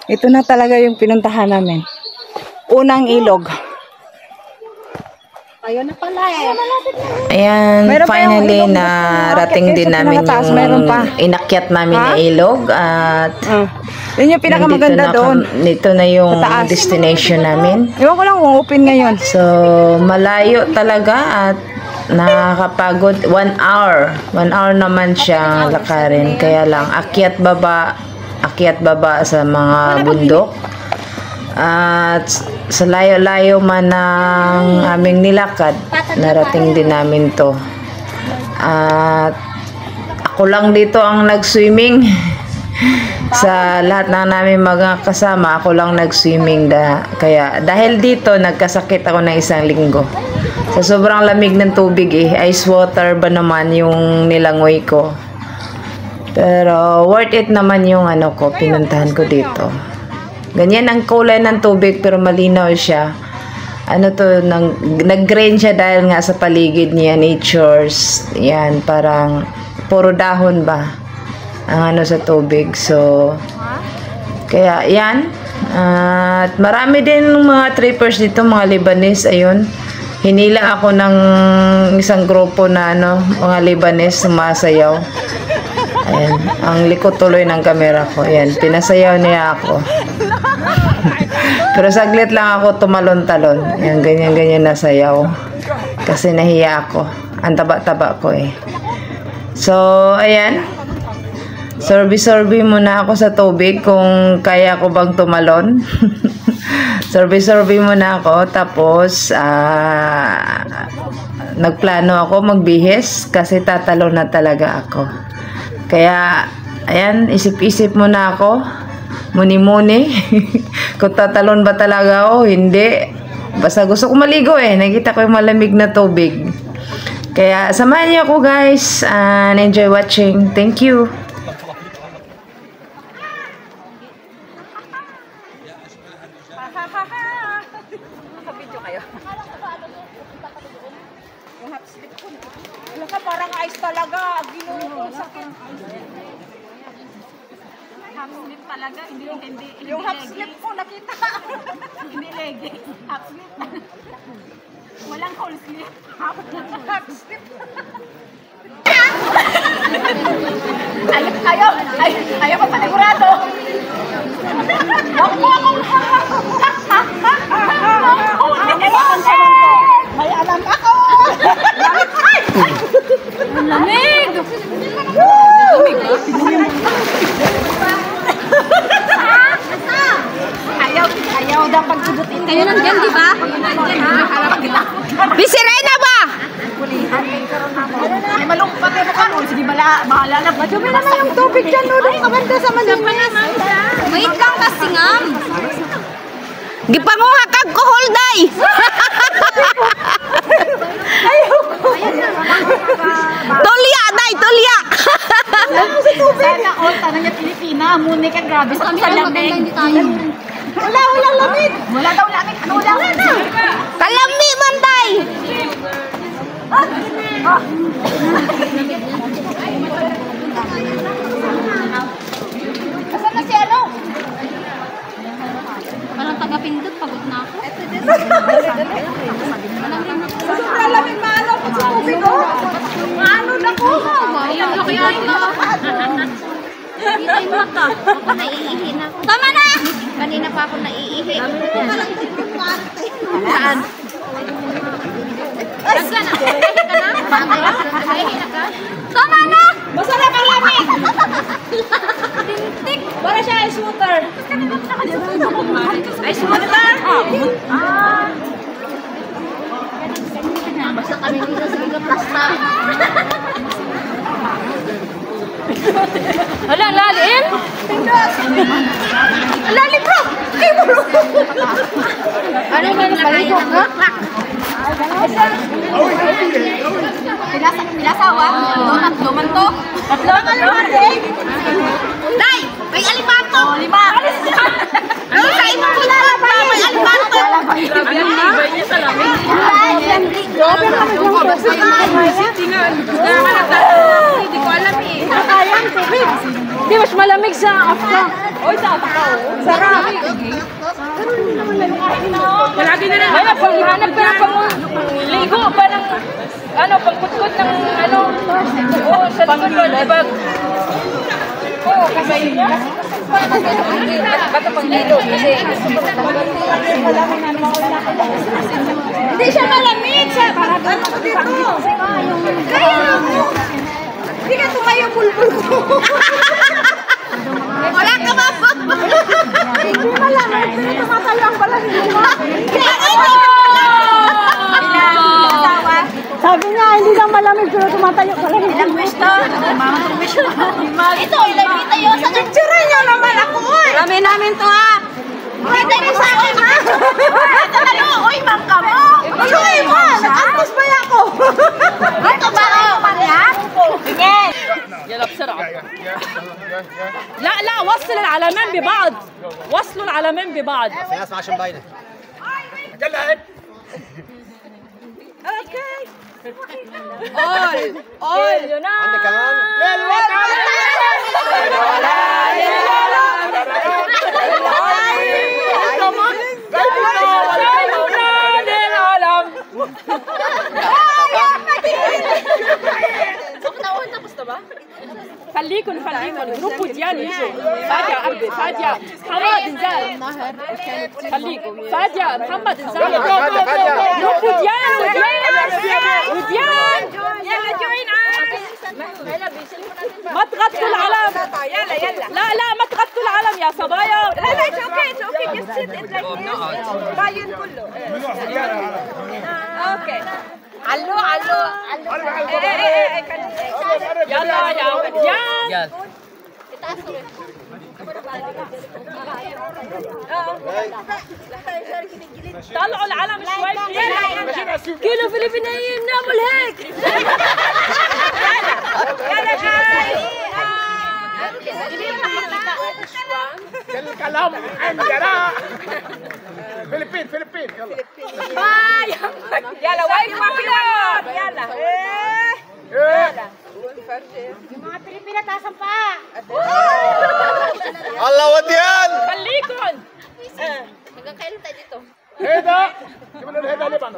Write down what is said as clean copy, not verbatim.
Ito na talaga yung pinuntahan namin. Unang ilog. Ayun na pala eh. Ayan, Mayroon pa finally yung ilog na rating din sa namin pinakataas, yung mayroon pa. inakyat namin na ilog at Yun yung pinakamaganda doon. Dito na yung Sa taas. destination namin. Ewan ko lang kung open ngayon. So, malayo talaga at nakakapagod. 1 hour. 1 hour naman siyang lakarin. Kaya lang, akyat baba sa mga bundok. At sa layo-layo man ng aming nilakad, narating din namin to. At ako lang dito ang nag-swimming. Sa lahat na namin mga kasama, ako lang nag-swimming. Kaya dahil dito, nagkasakit ako ng 1 linggo. Sa sobrang lamig ng tubig ice water ba naman yung nilangoy ko. Pero worth it naman yung pinuntahan ko dito. Ganyan ang kulay ng tubig pero malinaw siya. Nag-green siya dahil nga sa paligid niya, natures. Yan, parang puro dahon ba ang sa tubig. So, kaya yan. At marami din mga trippers dito, mga Lebanese. Ayun. Hinila ako ng isang grupo na mga Lebanese sumasayaw. Ayan, ang likod tuloy ng camera ko. Ayan, pinasayaw niya ako. Pero saglit lang ako tumalon-talon. Ayan, ganyan-ganyan na sayaw. Kasi nahiya ako. Ang taba-taba ko eh. So, ayan. Sorby-sorby muna ako sa tubig kung kaya ko bang tumalon. Sorby-sorby muna ako. Tapos, nagplano ako magbihis kasi tatalon na talaga ako. Kaya, ayan, isip-isip muna ako. Muni-muni. Kung tatalon ba talaga ako, hindi. Basta gusto ko maligo eh. Nakita ko yung malamig na tubig. Kaya, samahan niyo ako guys. And enjoy watching. Thank you. Nakabidyo kayo. Yung hot slip ko. Alam ka, parang ice talaga. Ginuho ko, sakit. Half slip talaga, hindi. Yung half slip ko, nakita. Hindi leggings. Half slip. Walang whole slip. Half slip. Ayaw pa panigurado. May alam ako. Ang lamig. Ayaw daw pagsudutin. Kayo nandiyan, di ba? Bisiray na ba? Ay, malungkot yung mukha mo. Sige, bahala na. Madumi naman yung tubig dyan. Doon maganda sa malinis. Wait lang kasi ngam. Gipanguha kag kohol day. Tolya day, tolya. Sana all tanang niya Pilipina. Muna ka grabe sa lamig. Walang lamig. Wala daw lamig. Ano wala? Kalami man day. Asan na si ano? Parang taga-pindot, pagod na ako. Sobrang lamig maano pag sa tubig ko. Maano na ko. Ayun, laki ay na. Dito yung mata. Ako naiihi na ako. Tama na! Kanina pa ako naiihi. Saan? Saan na? Naiihi na ka? Tama na! Masarap ang lamig. Tintik. Para siya ice water. Ice water? Basta kami dito sa mga plasta. Wala, lalim? Lalim bro. Ano yung nabaligo ka? Pilasawa. Duman to. Tatlo ang alipante. Day! May alimanto! O, 5. Ano sa imong kilala ba? May alimanto! Ibay niya sa lamig. Grabe naman yung Hindi ko alam eh. yung tubig. Hindi, mas malamig sa afka. Oy, sa afka. Sarap. Malagi na rin. Wala, panghanap ka na ligo pa ng, pangkutkot ng, sa likod, diba? Oo, kasi baka pang ligo, kasi hindi siya malamig siya. Ano ko dito? Hindi ka tumayo bulbul ko. Wala ka ba? Hindi malamig. Pero tumatayo ang balahili mo. Sabi niya, hindi lang malamig pero tumatayo balahili mo. Ilang pwesto? Ito, ilang tayo. Sa picture niyo naman ako. Marami namin to ha. Kita mo sa akin ha. Ito na lo. Uy, ma'am ka mo. Uy, ma'am. Nakampos ba ako? Ito ba kayo man yan? Sige. يلا بسرعة لا لا وصل العلمين ببعض وصلوا العلمين ببعض اسمع عشان باينه اوكي قول عندك كمان خليكن جروب ديالي يجوا فادية عبد فادية محمد نزال خليكم فادية محمد نزال جروب ديال وديان يلا جوين ما تغطوا العلم يلا لا لا ما تغطوا العلم يا صبايا لا لا it's okay just sit it like this باين كله اوكي علو يلا يا وديان يلا طلعوا العلم شوي كيلو فلبينيين ناموا لهيك الكلام عندنا فلبين يلا باي يلا واقف يلا Yung mga Pilipina tasan pa. الله وديان خليكن Hanggang kailan tayo dito? هيدا جيب لنا هيدا لبنان